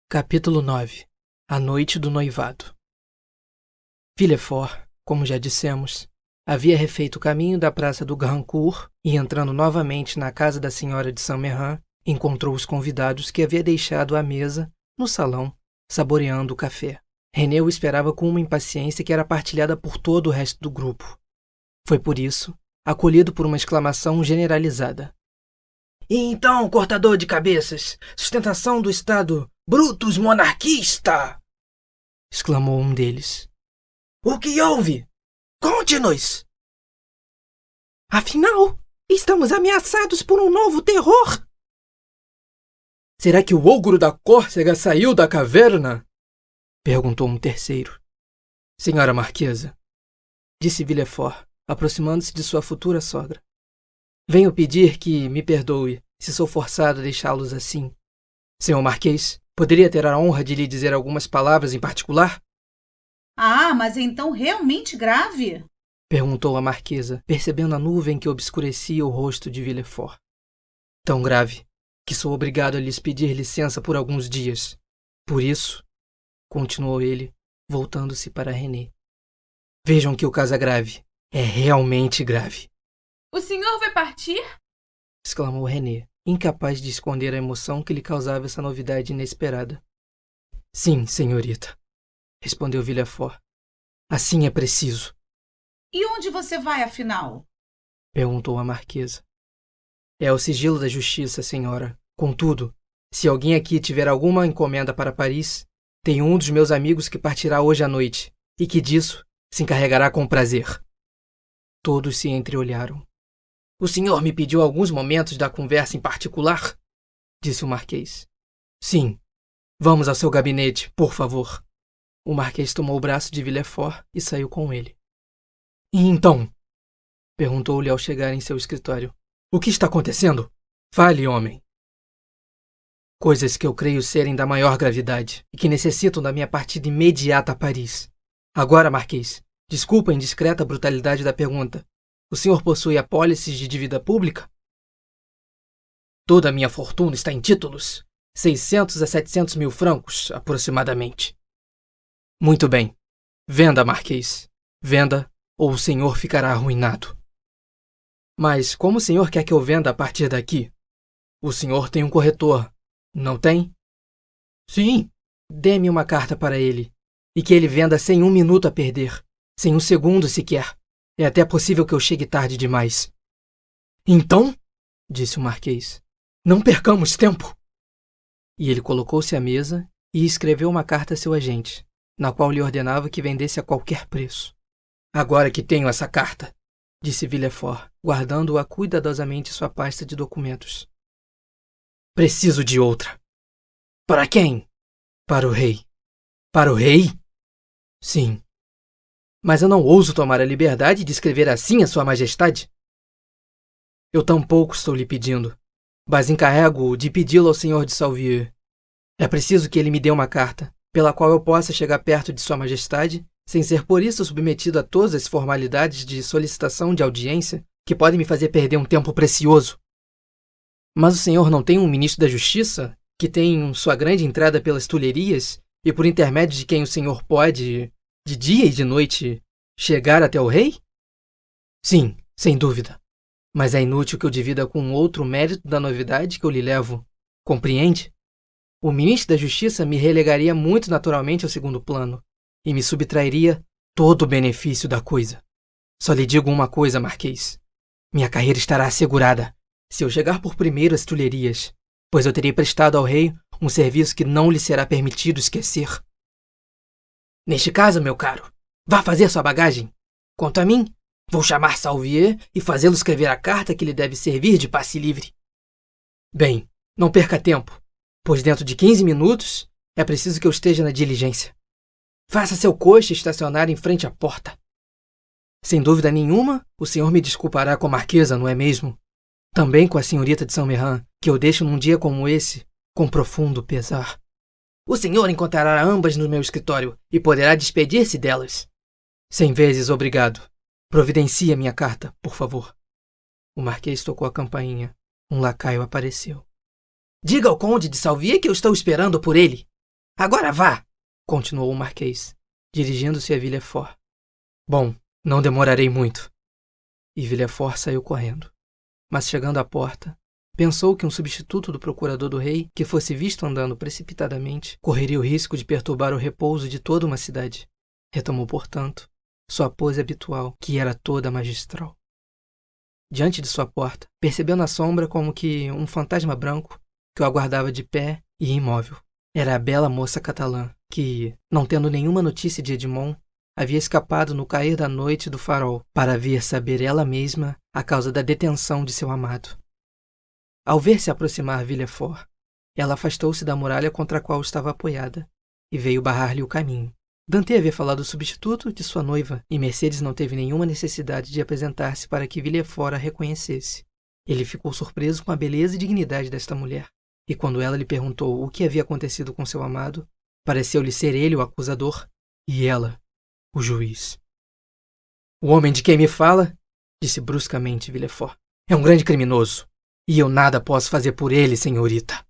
Capítulo 9. A noite do noivado. Villefort, como já dissemos, havia refeito o caminho da Praça do Grandcourt e, entrando novamente na casa da senhora de Saint-Méran, encontrou os convidados que havia deixado à mesa, no salão, saboreando o café. René o esperava com uma impaciência que era partilhada por todo o resto do grupo. Foi por isso acolhido por uma exclamação generalizada. "E então, cortador de cabeças, sustentação do Estado Brutus monarquista!" exclamou um deles. "O que houve? Conte-nos!" "Afinal, estamos ameaçados por um novo terror!" "Será que o ogro da Córcega saiu da caverna?" perguntou um terceiro. "Senhora Marquesa", disse Villefort, aproximando-se de sua futura sogra, "venho pedir que me perdoe se sou forçado a deixá-los assim. Senhor Marquês, poderia ter a honra de lhe dizer algumas palavras em particular?" "Ah, mas então realmente grave?" perguntou a Marquesa, percebendo a nuvem que obscurecia o rosto de Villefort. "Tão grave que sou obrigado a lhes pedir licença por alguns dias. Por isso", continuou ele, voltando-se para René, "vejam que o caso é grave. É realmente grave." "O senhor vai partir?" exclamou René, incapaz de esconder a emoção que lhe causava essa novidade inesperada. "Sim, senhorita", respondeu Villefort. "Assim é preciso." "E onde você vai, afinal?" perguntou a Marquesa. "É o sigilo da justiça, senhora. Contudo, se alguém aqui tiver alguma encomenda para Paris, tem um dos meus amigos que partirá hoje à noite e que disso se encarregará com prazer." Todos se entreolharam. "O senhor me pediu alguns momentos da conversa em particular?" disse o Marquês. "Sim. Vamos ao seu gabinete, por favor." O Marquês tomou o braço de Villefort e saiu com ele. "E então?" perguntou-lhe ao chegar em seu escritório. "O que está acontecendo? Fale, homem." "Coisas que eu creio serem da maior gravidade e que necessitam da minha partida imediata a Paris. Agora, Marquês, desculpa a indiscreta brutalidade da pergunta. O senhor possui apólices de dívida pública?" "Toda a minha fortuna está em títulos. 600 a 700 mil francos, aproximadamente." "Muito bem. Venda, Marquês. Venda, ou o senhor ficará arruinado." "Mas como o senhor quer que eu venda a partir daqui? O senhor tem um corretor, não tem?" "Sim." "Dê-me uma carta para ele, e que ele venda sem um minuto a perder, sem um segundo sequer. É até possível que eu chegue tarde demais." "Então", disse o Marquês, "não percamos tempo." E ele colocou-se à mesa e escreveu uma carta a seu agente, na qual lhe ordenava que vendesse a qualquer preço. "Agora que tenho essa carta", disse Villefort, guardando-a cuidadosamente em sua pasta de documentos, "preciso de outra." "Para quem?" "Para o rei." "Para o rei?" "Sim." "Mas eu não ouso tomar a liberdade de escrever assim a sua majestade." "Eu tampouco estou lhe pedindo, mas encarrego-o de pedi-lo ao senhor de Salvieux. É preciso que ele me dê uma carta, pela qual eu possa chegar perto de sua majestade, sem ser por isso submetido a todas as formalidades de solicitação de audiência que podem me fazer perder um tempo precioso." "Mas o senhor não tem um ministro da Justiça, que tem sua grande entrada pelas Tulherias e por intermédio de quem o senhor pode, de dia e de noite, chegar até o rei?" "Sim, sem dúvida. Mas é inútil que eu divida com outro mérito da novidade que eu lhe levo. Compreende? O ministro da Justiça me relegaria muito naturalmente ao segundo plano e me subtrairia todo o benefício da coisa. Só lhe digo uma coisa, Marquês. Minha carreira estará assegurada se eu chegar por primeiro às Tulherias, pois eu terei prestado ao rei um serviço que não lhe será permitido esquecer. Neste caso, meu caro, vá fazer sua bagagem. Quanto a mim, vou chamar Salvieux e fazê-lo escrever a carta que lhe deve servir de passe livre." "Bem, não perca tempo, pois dentro de 15 minutos é preciso que eu esteja na diligência. Faça seu coche estacionar em frente à porta. Sem dúvida nenhuma, o senhor me desculpará com a Marquesa, não é mesmo? Também com a senhorita de Saint-Méran, que eu deixo num dia como esse, com profundo pesar. O senhor encontrará ambas no meu escritório e poderá despedir-se delas." "100 vezes obrigado. Providencie a minha carta, por favor." O Marquês tocou a campainha. Um lacaio apareceu. "Diga ao conde de Salvieux que eu estou esperando por ele." Agora vá! Continuou o Marquês, dirigindo-se a Villefort. Bom, não demorarei muito. E Villefort saiu correndo. Mas chegando à porta, pensou que um substituto do procurador do rei, que fosse visto andando precipitadamente, correria o risco de perturbar o repouso de toda uma cidade. Retomou, portanto, sua pose habitual, que era toda magistral. Diante de sua porta, percebeu na sombra como que um fantasma branco que o aguardava de pé e imóvel. Era a bela moça catalã, que, não tendo nenhuma notícia de Edmond, havia escapado no cair da noite do farol para vir saber ela mesma a causa da detenção de seu amado. Ao ver-se aproximar Villefort, ela afastou-se da muralha contra a qual estava apoiada e veio barrar-lhe o caminho. Dante havia falado do substituto de sua noiva e Mercedes não teve nenhuma necessidade de apresentar-se para que Villefort a reconhecesse. Ele ficou surpreso com a beleza e dignidade desta mulher, e quando ela lhe perguntou o que havia acontecido com seu amado, pareceu-lhe ser ele o acusador e ela o juiz. O homem de quem me fala, disse bruscamente Villefort, é um grande criminoso, e eu nada posso fazer por ele, senhorita.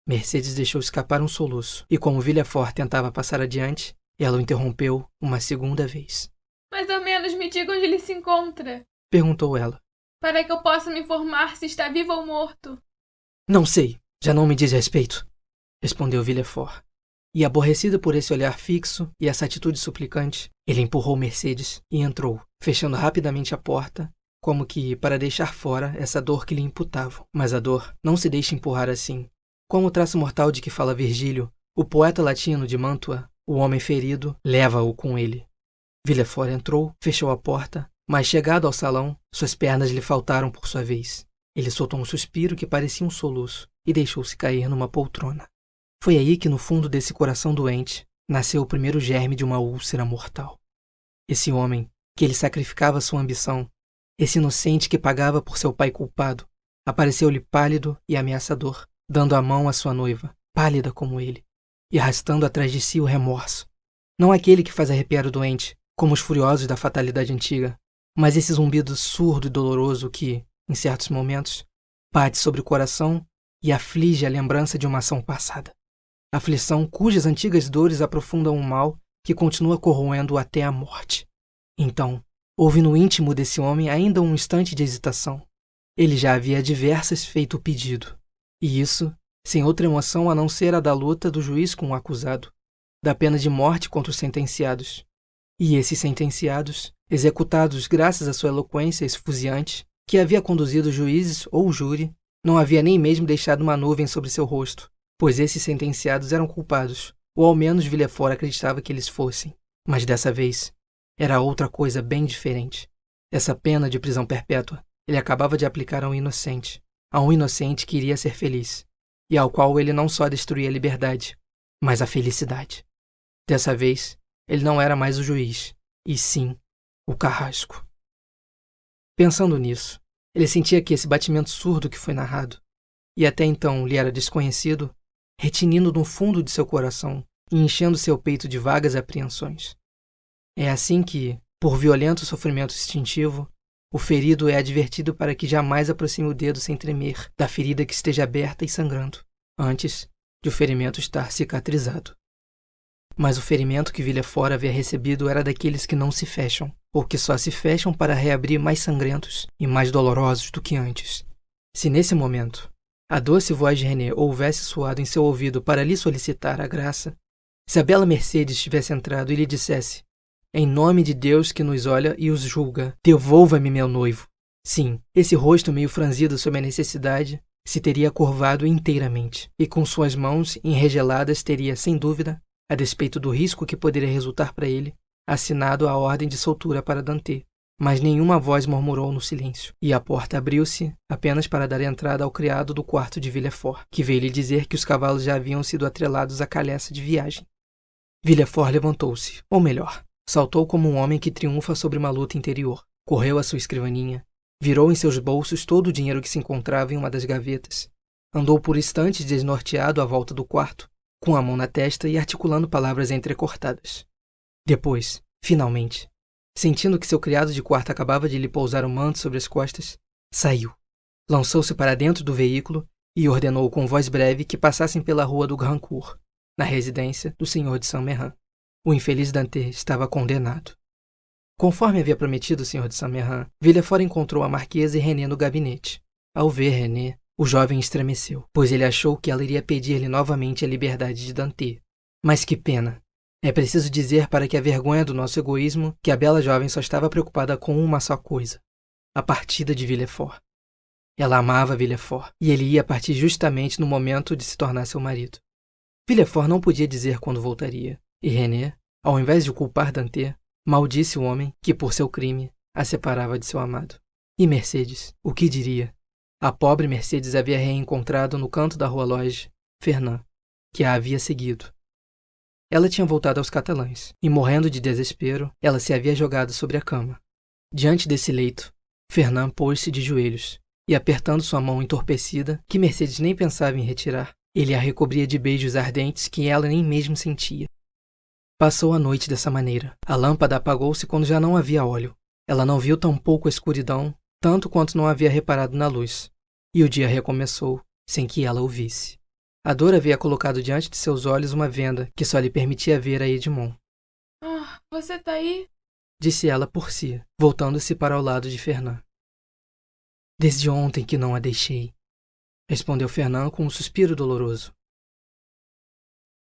Mercedes deixou escapar um soluço, e como Villefort tentava passar adiante, ela o interrompeu uma segunda vez. Mais ou menos me diga onde ele se encontra, perguntou ela. para que eu possa me informar se está vivo ou morto. Não sei, já não me diz respeito, respondeu Villefort. E aborrecido por esse olhar fixo e essa atitude suplicante, ele empurrou Mercedes e entrou, fechando rapidamente a porta, como que para deixar fora essa dor que lhe imputavam. Mas a dor não se deixa empurrar assim. Como o traço mortal de que fala Virgílio, o poeta latino de Mantua, o homem ferido leva-o com ele. Villefort entrou, fechou a porta, mas chegado ao salão, suas pernas lhe faltaram por sua vez. Ele soltou um suspiro que parecia um soluço e deixou-se cair numa poltrona. Foi aí que, no fundo desse coração doente, nasceu o primeiro germe de uma úlcera mortal. Esse homem, que ele sacrificava sua ambição, esse inocente que pagava por seu pai culpado, apareceu-lhe pálido e ameaçador, dando a mão à sua noiva, pálida como ele, e arrastando atrás de si o remorso. Não aquele que faz arrepiar o doente, como os furiosos da fatalidade antiga, mas esse zumbido surdo e doloroso que, em certos momentos, bate sobre o coração e aflige a lembrança de uma ação passada. Aflição cujas antigas dores aprofundam um mal que continua corroendo até a morte. Então, houve no íntimo desse homem ainda um instante de hesitação. Ele já havia diversas feito o pedido, e isso sem outra emoção a não ser a da luta do juiz com o acusado, da pena de morte contra os sentenciados. E esses sentenciados, executados graças à sua eloquência esfuziante, que havia conduzido os juízes ou o júri, não havia nem mesmo deixado uma nuvem sobre seu rosto, pois esses sentenciados eram culpados, ou ao menos Villefort acreditava que eles fossem. Mas dessa vez, era outra coisa bem diferente. Essa pena de prisão perpétua ele acabava de aplicar a um inocente que iria ser feliz, e ao qual ele não só destruía a liberdade, mas a felicidade. Dessa vez, ele não era mais o juiz, e sim o carrasco. Pensando nisso, ele sentia que esse batimento surdo que foi narrado, e até então lhe era desconhecido, retinindo no fundo de seu coração e enchendo seu peito de vagas apreensões. É assim que, por violento sofrimento instintivo, o ferido é advertido para que jamais aproxime o dedo sem tremer da ferida que esteja aberta e sangrando, antes de o ferimento estar cicatrizado. Mas o ferimento que Villefort havia recebido era daqueles que não se fecham, ou que só se fecham para reabrir mais sangrentos e mais dolorosos do que antes. Se nesse momento a doce voz de René houvesse soado em seu ouvido para lhe solicitar a graça, se a bela Mercedes tivesse entrado e lhe dissesse: em nome de Deus que nos olha e os julga, devolva-me meu noivo. Sim, esse rosto meio franzido sob a necessidade se teria curvado inteiramente, e com suas mãos enregeladas teria, sem dúvida, a despeito do risco que poderia resultar para ele, assinado a ordem de soltura para Dante. Mas nenhuma voz murmurou no silêncio, e a porta abriu-se apenas para dar entrada ao criado do quarto de Villefort, que veio lhe dizer que os cavalos já haviam sido atrelados à calessa de viagem. Villefort levantou-se, ou melhor, saltou como um homem que triunfa sobre uma luta interior. Correu à sua escrivaninha, virou em seus bolsos todo o dinheiro que se encontrava em uma das gavetas, andou por instantes desnorteado à volta do quarto, com a mão na testa e articulando palavras entrecortadas. Depois, finalmente, sentindo que seu criado de quarto acabava de lhe pousar o manto sobre as costas, saiu, lançou-se para dentro do veículo e ordenou com voz breve que passassem pela rua do Grandcourt. na residência do senhor de Saint-Méran. O infeliz Dante estava condenado. Conforme havia prometido o senhor de Saint-Méran, Villefort encontrou a marquesa e René no gabinete. Ao ver René, o jovem estremeceu, pois ele achou que ela iria pedir-lhe novamente a liberdade de Dante. Mas que pena! É preciso dizer, para que a vergonha do nosso egoísmo, que a bela jovem só estava preocupada com uma só coisa: a partida de Villefort. Ela amava Villefort, e ele ia partir justamente no momento de se tornar seu marido. Villefort não podia dizer quando voltaria, e René, ao invés de culpar Dante, maldisse o homem que, por seu crime, a separava de seu amado. E Mercedes, o que diria? A pobre Mercedes havia reencontrado no canto da rua Loge Fernand, que a havia seguido. Ela tinha voltado aos catalães, e morrendo de desespero, ela se havia jogado sobre a cama. Diante desse leito, Fernand pôs-se de joelhos, e apertando sua mão entorpecida, que Mercedes nem pensava em retirar, ele a recobria de beijos ardentes que ela nem mesmo sentia. Passou a noite dessa maneira. A lâmpada apagou-se quando já não havia óleo. Ela não viu tampouco a escuridão, tanto quanto não havia reparado na luz. E o dia recomeçou, sem que ela o visse. A dor havia colocado diante de seus olhos uma venda que só lhe permitia ver a Edmond. — Ah, você tá aí? Disse ela por si, voltando-se para o lado de Fernand. — Desde ontem que não a deixei, respondeu Fernand com um suspiro doloroso.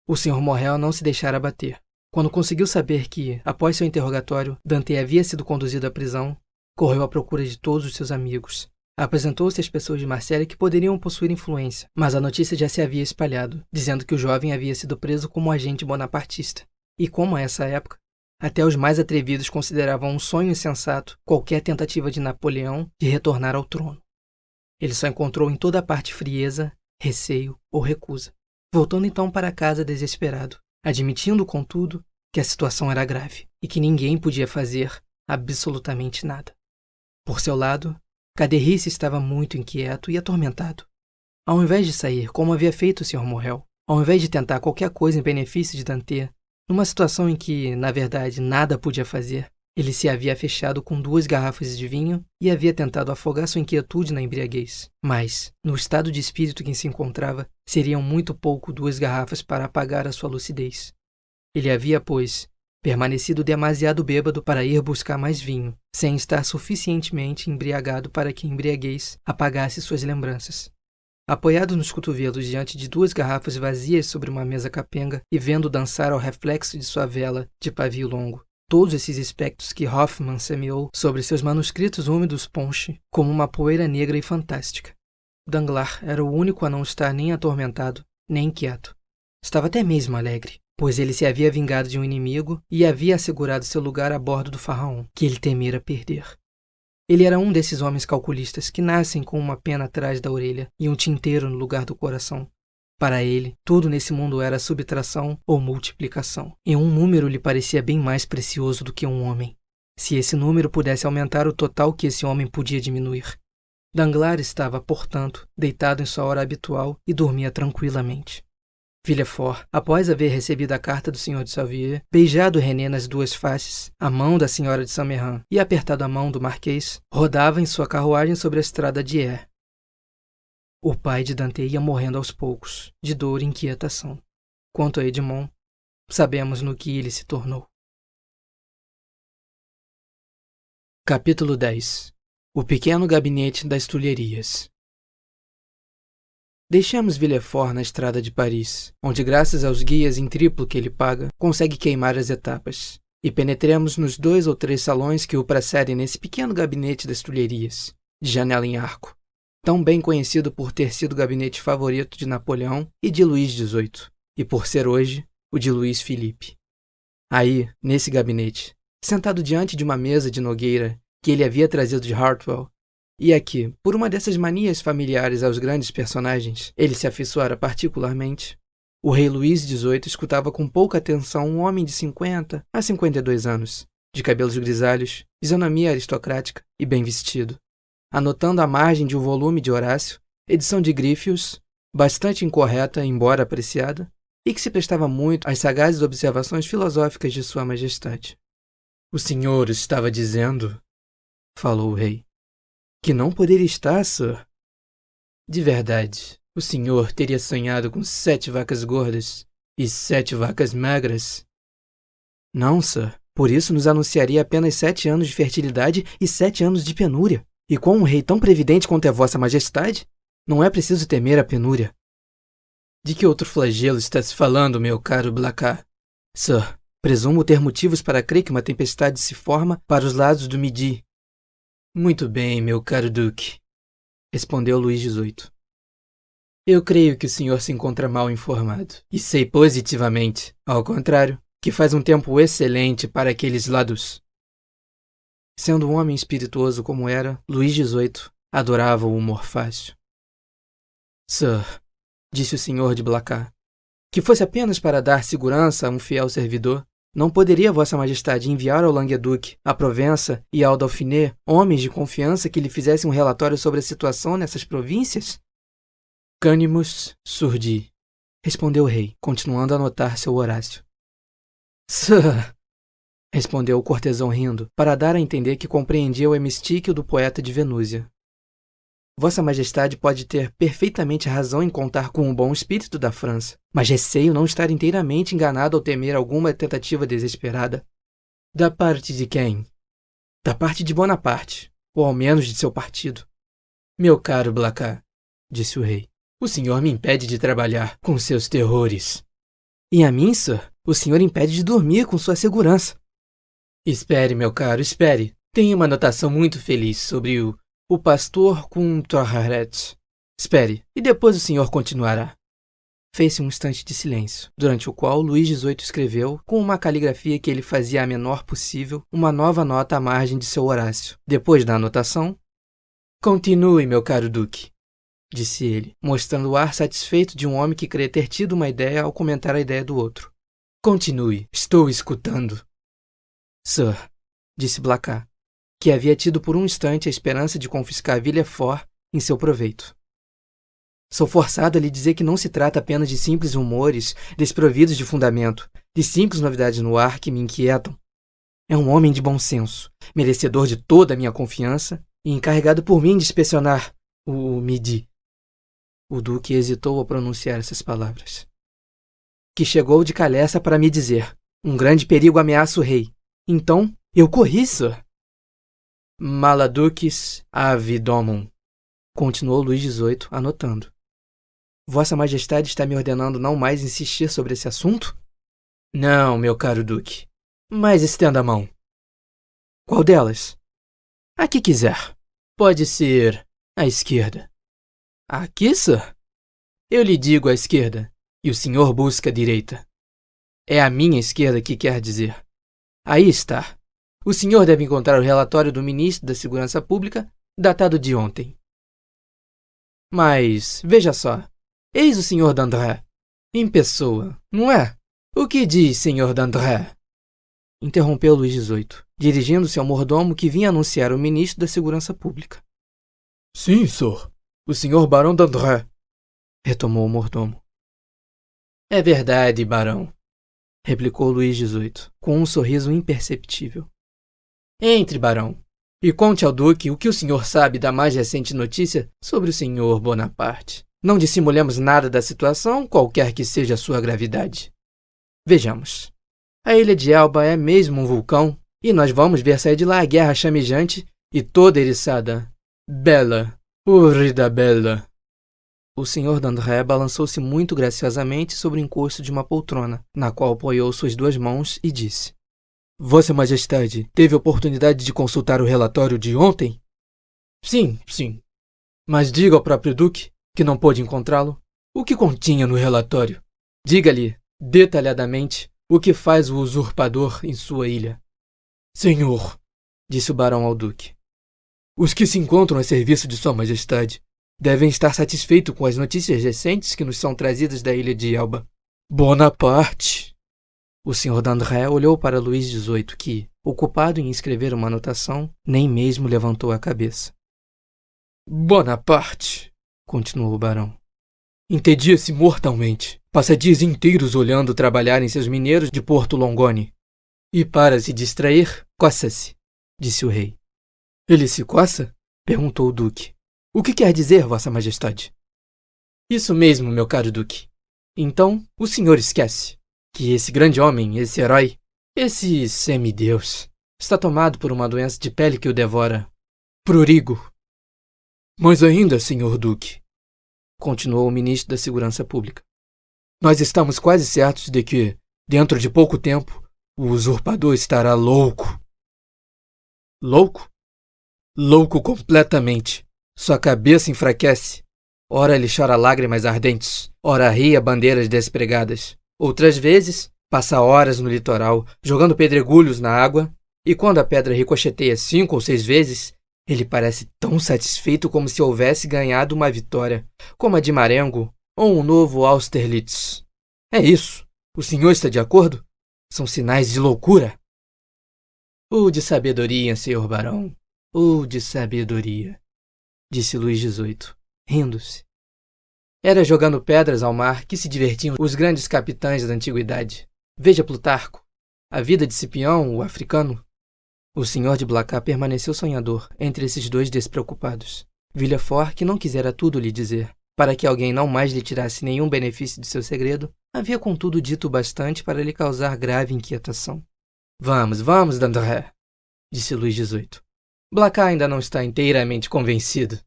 O Sr. Morrel não se deixara abater. Quando conseguiu saber que, após seu interrogatório, Dante havia sido conduzido à prisão, correu à procura de todos os seus amigos. Apresentou-se às pessoas de Marselha que poderiam possuir influência, mas a notícia já se havia espalhado, dizendo que o jovem havia sido preso como agente bonapartista. E como a essa época, até os mais atrevidos consideravam um sonho insensato qualquer tentativa de Napoleão de retornar ao trono. Ele só encontrou em toda parte frieza, receio ou recusa, voltando então para casa desesperado, admitindo, contudo, que a situação era grave e que ninguém podia fazer absolutamente nada. Por seu lado, Caderrice estava muito inquieto e atormentado. Ao invés de sair, como havia feito o Sr. Morrel, ao invés de tentar qualquer coisa em benefício de Dante, numa situação em que, na verdade, nada podia fazer, ele se havia fechado com 2 garrafas de vinho e havia tentado afogar sua inquietude na embriaguez. Mas, no estado de espírito em que se encontrava, seriam muito pouco 2 garrafas para apagar a sua lucidez. Ele havia, pois, permanecido demasiado bêbado para ir buscar mais vinho, sem estar suficientemente embriagado para que a embriaguez apagasse suas lembranças. Apoiado nos cotovelos diante de 2 garrafas vazias sobre uma mesa capenga e vendo dançar ao reflexo de sua vela de pavio longo, todos esses espectros que Hoffmann semeou sobre seus manuscritos úmidos ponche como uma poeira negra e fantástica. Danglars era o único a não estar nem atormentado, nem inquieto. Estava até mesmo alegre, pois ele se havia vingado de um inimigo e havia assegurado seu lugar a bordo do Pharaon, que ele temera perder. Ele era um desses homens calculistas que nascem com uma pena atrás da orelha e um tinteiro no lugar do coração. Para ele, tudo nesse mundo era subtração ou multiplicação, e um número lhe parecia bem mais precioso do que um homem. Se esse número pudesse aumentar o total que esse homem podia diminuir. Danglars estava, portanto, deitado em sua hora habitual e dormia tranquilamente. Villefort, após haver recebido a carta do Sr. de Salvieux, beijado René nas 2 faces, a mão da senhora de Saint-Méran e apertado a mão do marquês, rodava em sua carruagem sobre a estrada de Hyères. O pai de Dante ia morrendo aos poucos, de dor e inquietação. Quanto a Edmond, sabemos no que ele se tornou. Capítulo 10. O pequeno gabinete das Tulherias. Deixemos Villefort na estrada de Paris, onde, graças aos guias em triplo que ele paga, consegue queimar as etapas, e penetremos nos 2 ou 3 salões que o precedem nesse pequeno gabinete das Tulherias, de janela em arco, tão bem conhecido por ter sido o gabinete favorito de Napoleão e de Luís XVIII, e por ser hoje o de Luís Filipe. Aí, nesse gabinete, sentado diante de uma mesa de nogueira que ele havia trazido de Hartwell, e aqui, por uma dessas manias familiares aos grandes personagens, ele se afeiçoara particularmente, o rei Luís XVIII escutava com pouca atenção um homem de 50 a 52 anos, de cabelos grisalhos, fisionomia aristocrática e bem vestido, anotando à margem de um volume de Horácio, edição de Gryphius, bastante incorreta, embora apreciada, e que se prestava muito às sagazes observações filosóficas de Sua Majestade. — O senhor estava dizendo, falou o rei, que não poderia estar, Sir. De verdade, o senhor teria sonhado com 7 vacas gordas E 7 vacas magras? Não, sir. Por isso nos anunciaria apenas 7 anos de fertilidade e 7 anos de penúria. E com um rei tão previdente quanto é Vossa Majestade, não é preciso temer a penúria. De que outro flagelo está se falando, meu caro Blacas? Sir, presumo ter motivos para crer que uma tempestade se forma para os lados do Midi. Muito bem, meu caro Duque, respondeu Luís XVIII. Eu creio que o senhor se encontra mal informado. E sei positivamente, ao contrário, que faz um tempo excelente para aqueles lados. Sendo um homem espirituoso como era, Luís XVIII adorava o humor fácil. Sir, disse o senhor de Blacas, que fosse apenas para dar segurança a um fiel servidor, não poderia Vossa Majestade enviar ao Languedoc, à Provença e ao Dauphiné homens de confiança que lhe fizessem um relatório sobre a situação nessas províncias? Canimus surdi, respondeu o rei, continuando a anotar seu Horácio. Sir, respondeu o cortesão rindo, para dar a entender que compreendia o hemistíquio do poeta de Venúzia. Vossa Majestade pode ter perfeitamente razão em contar com o bom espírito da França, mas receio não estar inteiramente enganado ao temer alguma tentativa desesperada. Da parte de quem? Da parte de Bonaparte, ou ao menos de seu partido. Meu caro Blacas, disse o rei, o senhor me impede de trabalhar com seus terrores. E a mim, sir, o senhor impede de dormir com sua segurança. Espere, meu caro, espere. Tenho uma anotação muito feliz sobre o pastor com Toharet. Espere, e depois o senhor continuará. Fez-se um instante de silêncio, durante o qual Luís XVIII escreveu, com uma caligrafia que ele fazia a menor possível, uma nova nota à margem de seu Horácio. Depois da anotação, continue, meu caro Duque, disse ele, mostrando o ar satisfeito de um homem que crê ter tido uma ideia ao comentar a ideia do outro. Continue, estou escutando. Sir, disse Blacas, que havia tido por um instante a esperança de confiscar Villefort em seu proveito. Sou forçado a lhe dizer que não se trata apenas de simples rumores desprovidos de fundamento, de simples novidades no ar que me inquietam. É um homem de bom senso, merecedor de toda a minha confiança e encarregado por mim de inspecionar o Midi. O duque hesitou ao pronunciar essas palavras. Que chegou de Calessa para me dizer: um grande perigo ameaça o rei. Então, eu corri, sir. Maladucis ave domum, continuou Luís XVIII, anotando. Vossa Majestade está me ordenando não mais insistir sobre esse assunto? Não, meu caro duque. Mas estenda a mão. Qual delas? A que quiser. Pode ser à esquerda. Aqui, sir? Eu lhe digo à esquerda, e o senhor busca a direita. É a minha esquerda que quer dizer. Aí está. O senhor deve encontrar o relatório do ministro da Segurança Pública, datado de ontem. Mas, veja só, eis o senhor Dandré, em pessoa, não é? O que diz, senhor Dandré? Interrompeu Luís XVIII, dirigindo-se ao mordomo que vinha anunciar o ministro da Segurança Pública. Sim, senhor. O senhor Barão Dandré, retomou o mordomo. É verdade, barão, replicou Luís XVIII, com um sorriso imperceptível. Entre, barão, e conte ao duque o que o senhor sabe da mais recente notícia sobre o senhor Bonaparte. Não dissimulemos nada da situação, qualquer que seja a sua gravidade. Vejamos. A ilha de Elba é mesmo um vulcão, e nós vamos ver sair de lá a guerra chamejante e toda eriçada. Bela, horrida bela. O senhor Dandré balançou-se muito graciosamente sobre o encosto de uma poltrona, na qual apoiou suas 2 mãos e disse: Vossa Majestade teve oportunidade de consultar o relatório de ontem? Sim, sim. Mas diga ao próprio duque, que não pôde encontrá-lo, o que continha no relatório. Diga-lhe, detalhadamente, o que faz o usurpador em sua ilha. Senhor, disse o barão ao duque, os que se encontram a serviço de Sua Majestade devem estar satisfeitos com as notícias recentes que nos são trazidas da ilha de Elba. Bonaparte! O senhor Dandré olhou para Luís XVIII que, ocupado em escrever uma anotação, nem mesmo levantou a cabeça. Bonaparte, continuou o barão, entedia-se mortalmente. Passa dias inteiros olhando trabalharem seus mineiros de Porto Longone. E para se distrair, coça-se, disse o rei. Ele se coça? Perguntou o duque. O que quer dizer, Vossa Majestade? Isso mesmo, meu caro duque. Então, o senhor esquece que esse grande homem, esse herói, esse semideus, está tomado por uma doença de pele que o devora. Prurigo. Mas ainda, senhor Duque, continuou o ministro da Segurança Pública, nós estamos quase certos de que, dentro de pouco tempo, o usurpador estará louco. Louco? Louco completamente. Sua cabeça enfraquece. Ora ele chora lágrimas ardentes, ora ria bandeiras despregadas. Outras vezes, passa horas no litoral, jogando pedregulhos na água, e quando a pedra ricocheteia 5 ou 6 vezes, ele parece tão satisfeito como se houvesse ganhado uma vitória, como a de Marengo ou um novo Austerlitz. É isso. O senhor está de acordo? São sinais de loucura. Ou de sabedoria, senhor barão. Ou de sabedoria, disse Luís XVIII, rindo-se. Era jogando pedras ao mar que se divertiam os grandes capitães da antiguidade. Veja Plutarco, a vida de Cipião, o africano. O senhor de Blacas permaneceu sonhador entre esses dois despreocupados. Villefort, que não quisera tudo lhe dizer, para que alguém não mais lhe tirasse nenhum benefício de seu segredo, havia contudo dito bastante para lhe causar grave inquietação. Vamos, Dandré, disse Luís XVIII. Blacas ainda não está inteiramente convencido.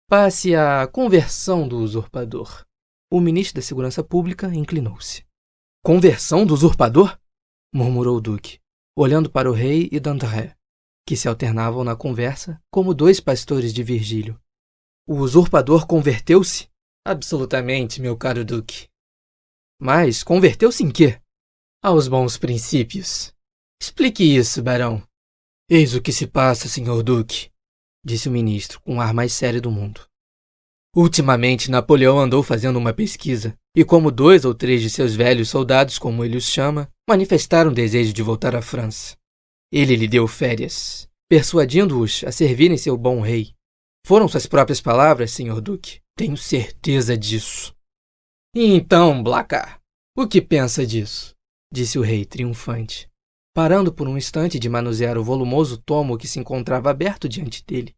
Passe à conversão do usurpador. O ministro da Segurança Pública inclinou-se. Conversão do usurpador? Murmurou o duque, olhando para o rei e Dandré, que se alternavam na conversa como dois pastores de Virgílio. O usurpador converteu-se? Absolutamente, meu caro duque. Mas converteu-se em quê? Aos bons princípios. Explique isso, barão. Eis o que se passa, senhor duque, disse o ministro com o ar mais sério do mundo. Ultimamente, Napoleão andou fazendo uma pesquisa, e como 2 ou 3 de seus velhos soldados, como ele os chama, manifestaram desejo de voltar à França. Ele lhe deu férias, persuadindo-os a servirem seu bom rei. Foram suas próprias palavras, senhor duque. Tenho certeza disso. E então, Blacas, o que pensa disso? Disse o rei, triunfante, parando por um instante de manusear o volumoso tomo que se encontrava aberto diante dele.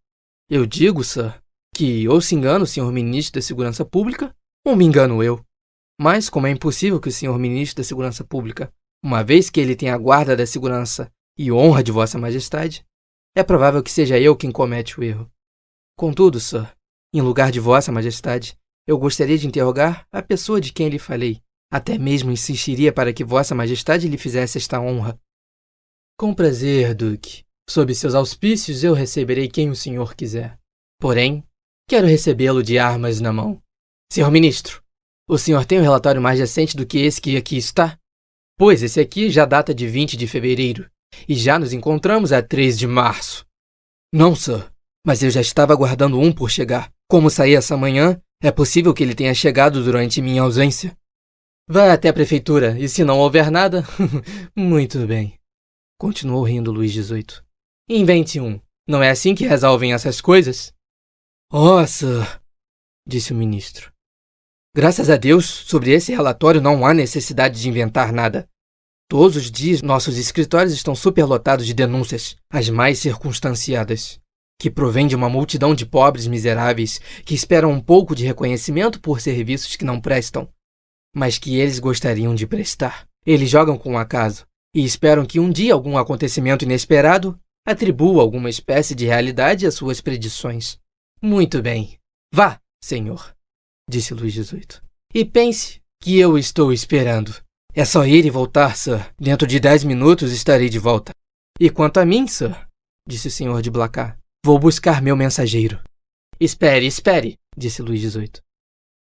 Eu digo, sir, que ou se engana o senhor ministro da Segurança Pública, ou me engano eu. Mas, como é impossível que o senhor ministro da Segurança Pública, uma vez que ele tem a guarda da segurança e honra de vossa majestade, é provável que seja eu quem comete o erro. Contudo, sir, em lugar de vossa majestade, eu gostaria de interrogar a pessoa de quem lhe falei. Até mesmo insistiria para que vossa majestade lhe fizesse esta honra. Com prazer, duque. Sob seus auspícios eu receberei quem o senhor quiser. Porém, quero recebê-lo de armas na mão. Senhor ministro, o senhor tem um relatório mais recente do que esse que aqui está? Pois esse aqui já data de 20 de fevereiro, e já nos encontramos a 3 de março. Não, sir, mas eu já estava aguardando um por chegar. Como saí essa manhã, é possível que ele tenha chegado durante minha ausência. Vá até a prefeitura, e se não houver nada, muito bem. Continuou rindo Luís XVIII. Invente um. Não é assim que resolvem essas coisas? Oh, sir, disse o ministro. Graças a Deus, sobre esse relatório não há necessidade de inventar nada. Todos os dias nossos escritórios estão superlotados de denúncias, as mais circunstanciadas, que provêm de uma multidão de pobres miseráveis que esperam um pouco de reconhecimento por serviços que não prestam, mas que eles gostariam de prestar. Eles jogam com o acaso e esperam que um dia algum acontecimento inesperado atribua alguma espécie de realidade às suas predições. Muito bem. Vá, senhor, disse Luís XVIII, e pense que eu estou esperando. É só ir e voltar, sir. Dentro de 10 minutos estarei de volta. E quanto a mim, sir, disse o senhor de Blacas, vou buscar meu mensageiro. Espere, disse Luís XVIII.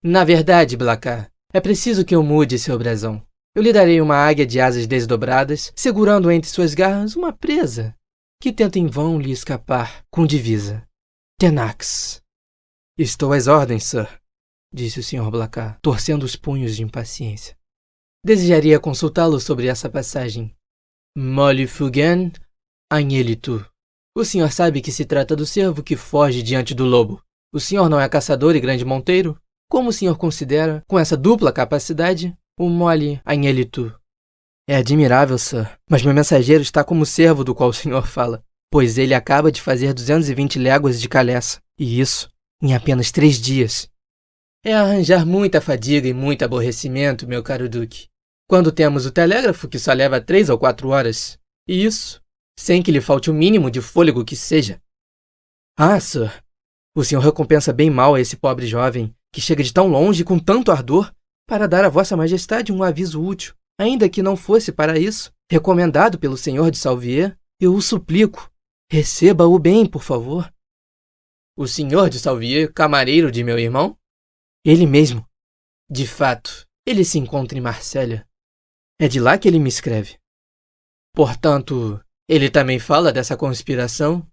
Na verdade, Blacas, é preciso que eu mude seu brasão. Eu lhe darei uma águia de asas desdobradas, segurando entre suas garras uma presa, que tenta em vão lhe escapar, com divisa. Tenax. Estou às ordens, sir, disse o Sr. Blacas, torcendo os punhos de impaciência. Desejaria consultá-lo sobre essa passagem. Molifugen Agnelitu. O senhor sabe que se trata do cervo que foge diante do lobo. O senhor não é caçador e grande monteiro? Como o senhor considera, com essa dupla capacidade, o Moli Agnelitu? É admirável, sir, mas meu mensageiro está como o cervo do qual o senhor fala, pois ele acaba de fazer 220 léguas de Caleça, e isso em apenas 3 dias. É arranjar muita fadiga e muito aborrecimento, meu caro Duque, quando temos o telégrafo que só leva 3 ou 4 horas. E isso, sem que lhe falte o mínimo de fôlego que seja. Ah, Sir, o senhor recompensa bem mal a esse pobre jovem, que chega de tão longe com tanto ardor, para dar a vossa majestade um aviso útil, ainda que não fosse para isso, recomendado pelo senhor de Salvier. Eu o suplico, receba-o bem, por favor. O senhor de Salvier, camareiro de meu irmão? Ele mesmo. De fato, ele se encontra em Marsella. É de lá que ele me escreve. Portanto, ele também fala dessa conspiração?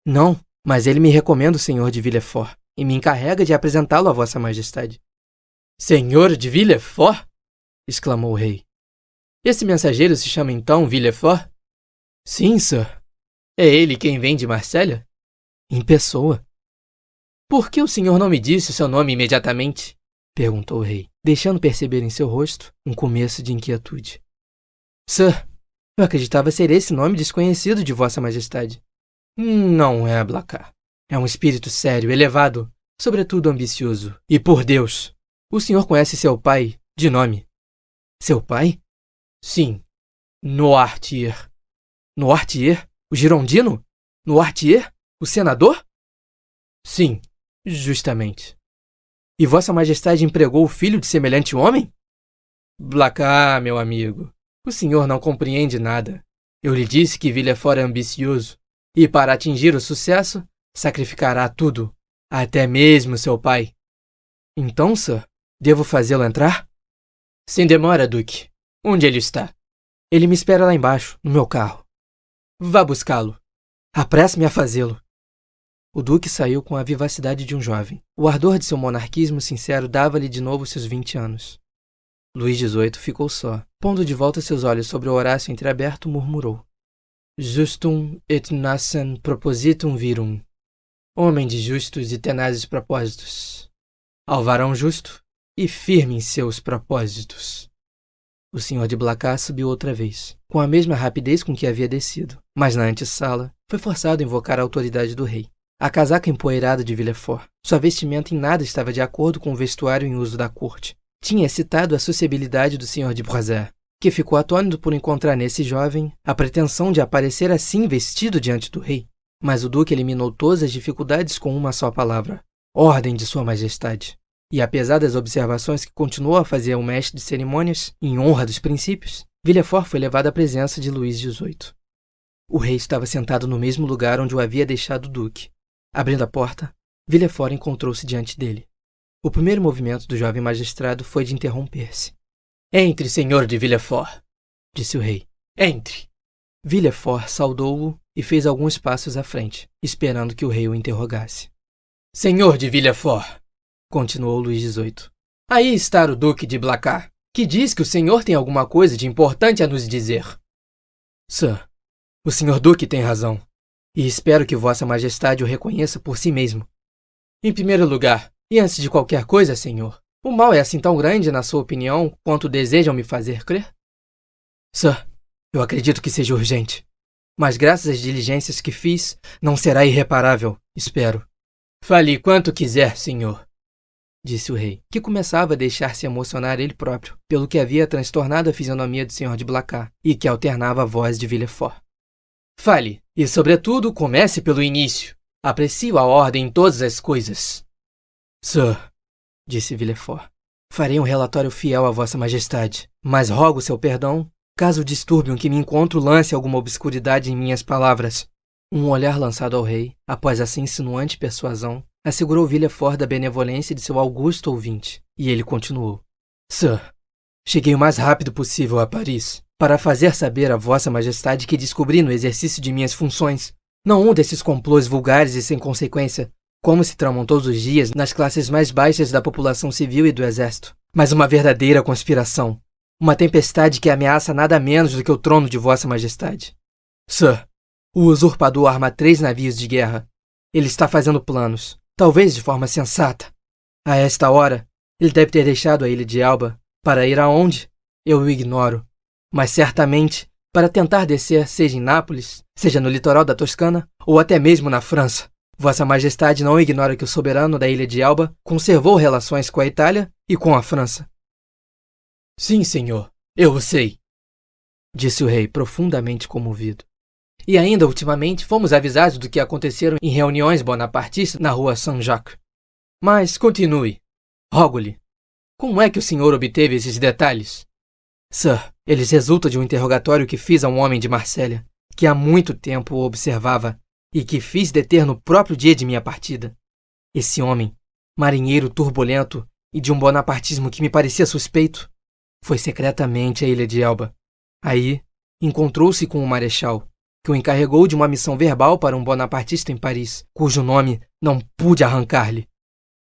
Não, mas ele me recomenda o senhor de Villefort e me encarrega de apresentá-lo a vossa majestade. Senhor de Villefort? Exclamou o rei. Esse mensageiro se chama então Villefort? Sim, sir. É ele quem vem de Marsella? Em pessoa. Por que o senhor não me disse seu nome imediatamente? Perguntou o rei, deixando perceber em seu rosto um começo de inquietude. Sir, eu acreditava ser esse nome desconhecido de vossa majestade. Não é, Blacas. É um espírito sério, elevado, sobretudo ambicioso. E por Deus, o senhor conhece seu pai de nome. Seu pai? Sim, Noirtier. Noirtier? O girondino? Noirtier? O senador? Sim, justamente. E vossa majestade empregou o filho de semelhante homem? Blacas, meu amigo, o senhor não compreende nada. Eu lhe disse que Villefort é ambicioso, e para atingir o sucesso, sacrificará tudo, até mesmo seu pai. Então, sir, devo fazê-lo entrar? Sem demora, Duque. Onde ele está? Ele me espera lá embaixo, no meu carro. Vá buscá-lo. Apresse-me a fazê-lo. O Duque saiu com a vivacidade de um jovem. O ardor de seu monarquismo sincero dava-lhe de novo seus 20 anos. Luís XVIII ficou só. Pondo de volta seus olhos sobre o Horácio entreaberto, murmurou. Justum et nascem propositum virum. Homem de justos e tenazes propósitos. Ao varão justo e firme em seus propósitos. O senhor de Blacas subiu outra vez, com a mesma rapidez com que havia descido, mas na antessala foi forçado a invocar a autoridade do rei. A casaca empoeirada de Villefort, sua vestimenta em nada estava de acordo com o vestuário em uso da corte. Tinha excitado a sociabilidade do senhor de Broisère, que ficou atônito por encontrar nesse jovem a pretensão de aparecer assim vestido diante do rei. Mas o duque eliminou todas as dificuldades com uma só palavra: ordem de sua majestade. E apesar das observações que continuou a fazer ao mestre de cerimônias, em honra dos princípios, Villefort foi levado à presença de Luís XVIII. O rei estava sentado no mesmo lugar onde o havia deixado o duque. Abrindo a porta, Villefort encontrou-se diante dele. O primeiro movimento do jovem magistrado foi de interromper-se. Entre, senhor de Villefort, disse o rei. Entre. Villefort saudou-o e fez alguns passos à frente, esperando que o rei o interrogasse. Senhor de Villefort, continuou Luís XVIII. Aí está o duque de Blacas, que diz que o senhor tem alguma coisa de importante a nos dizer. Sir, o senhor duque tem razão, e espero que vossa majestade o reconheça por si mesmo. Em primeiro lugar, e antes de qualquer coisa, senhor, o mal é assim tão grande, na sua opinião, quanto desejam me fazer crer? Sir, eu acredito que seja urgente, mas graças às diligências que fiz, não será irreparável, espero. Fale quanto quiser, senhor, disse o rei, que começava a deixar-se emocionar ele próprio, pelo que havia transtornado a fisionomia do senhor de Blacas, e que alternava a voz de Villefort. Fale, e sobretudo comece pelo início. Aprecio a ordem em todas as coisas. Sir, disse Villefort, farei um relatório fiel a vossa majestade, mas rogo seu perdão, caso o distúrbio em que me encontro lance alguma obscuridade em minhas palavras. Um olhar lançado ao rei, após essa insinuante persuasão, assegurou Villefort da benevolência de seu augusto ouvinte, e ele continuou. Sir, cheguei o mais rápido possível a Paris, para fazer saber a vossa majestade que descobri no exercício de minhas funções, não um desses complôs vulgares e sem consequência, como se tramam todos os dias nas classes mais baixas da população civil e do exército, mas uma verdadeira conspiração, uma tempestade que ameaça nada menos do que o trono de vossa majestade. Sir, o usurpador arma 3 navios de guerra. Ele está fazendo planos, talvez de forma sensata. A esta hora, ele deve ter deixado a ilha de Elba. Para ir aonde? Eu o ignoro. Mas certamente para tentar descer, seja em Nápoles, seja no litoral da Toscana, ou até mesmo na França. Vossa Majestade não ignora que o soberano da ilha de Elba conservou relações com a Itália e com a França. Sim, senhor, eu o sei, disse o rei, profundamente comovido. E ainda, ultimamente, fomos avisados do que aconteceram em reuniões bonapartistas na rua Saint-Jacques. Mas continue. Rogo-lhe, como é que o senhor obteve esses detalhes? Sir, eles resultam de um interrogatório que fiz a um homem de Marsella, que há muito tempo o observava e que fiz deter no próprio dia de minha partida. Esse homem, marinheiro turbulento e de um bonapartismo que me parecia suspeito, foi secretamente à ilha de Elba. Aí, encontrou-se com o marechal, que o encarregou de uma missão verbal para um bonapartista em Paris, cujo nome não pude arrancar-lhe.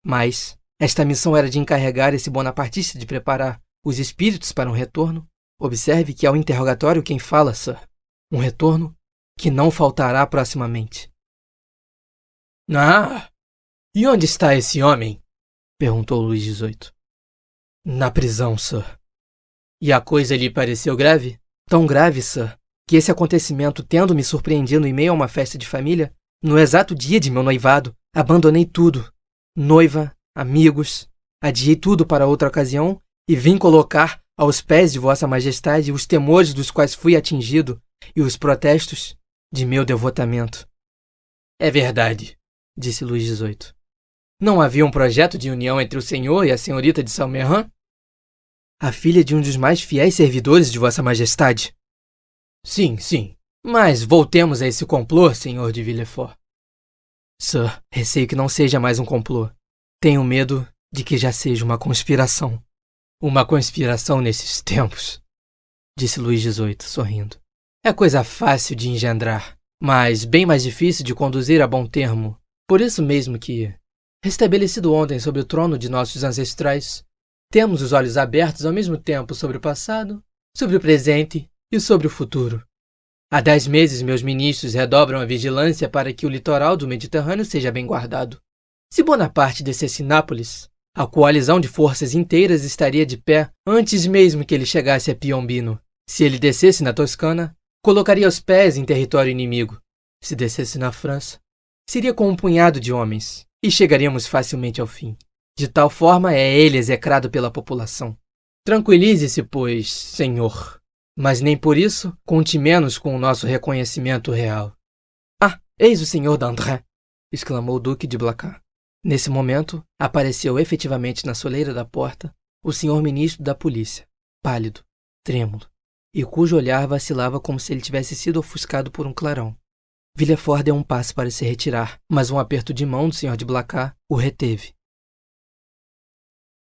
Mas esta missão era de encarregar esse bonapartista de preparar os espíritos para um retorno. Observe que é o interrogatório quem fala, sir. Um retorno que não faltará proximamente. Ah! E onde está esse homem? Perguntou Luís XVIII. Na prisão, sir. E a coisa lhe pareceu grave? Tão grave, sir, que esse acontecimento, tendo me surpreendido em meio a uma festa de família, no exato dia de meu noivado, abandonei tudo. Noiva, amigos, adiei tudo para outra ocasião e vim colocar aos pés de Vossa Majestade os temores dos quais fui atingido e os protestos de meu devotamento. É verdade, disse Luís XVIII. Não havia um projeto de união entre o senhor e a senhorita de Saint-Méran? A filha de um dos mais fiéis servidores de Vossa Majestade. Sim, sim. Mas voltemos a esse complô, senhor de Villefort. Sir, receio que não seja mais um complô. Tenho medo de que já seja uma conspiração. Uma conspiração nesses tempos, disse Luís XVIII, sorrindo. É coisa fácil de engendrar, mas bem mais difícil de conduzir a bom termo. Por isso mesmo que, restabelecido ontem sobre o trono de nossos ancestrais, temos os olhos abertos ao mesmo tempo sobre o passado, sobre o presente e sobre o futuro. Há 10 meses meus ministros redobram a vigilância para que o litoral do Mediterrâneo seja bem guardado. Se Bonaparte descesse em Nápoles, a coalizão de forças inteiras estaria de pé antes mesmo que ele chegasse a Piombino. Se ele descesse na Toscana, colocaria os pés em território inimigo. Se descesse na França, seria com um punhado de homens, e chegaríamos facilmente ao fim. De tal forma é ele execrado pela população. Tranquilize-se, pois, senhor. Mas nem por isso conte menos com o nosso reconhecimento real. Ah, eis o senhor d'André, exclamou o duque de Blacas. Nesse momento, apareceu efetivamente na soleira da porta o senhor ministro da polícia, pálido, trêmulo, e cujo olhar vacilava como se ele tivesse sido ofuscado por um clarão. Villefort deu um passo para se retirar, mas um aperto de mão do senhor de Blacas o reteve.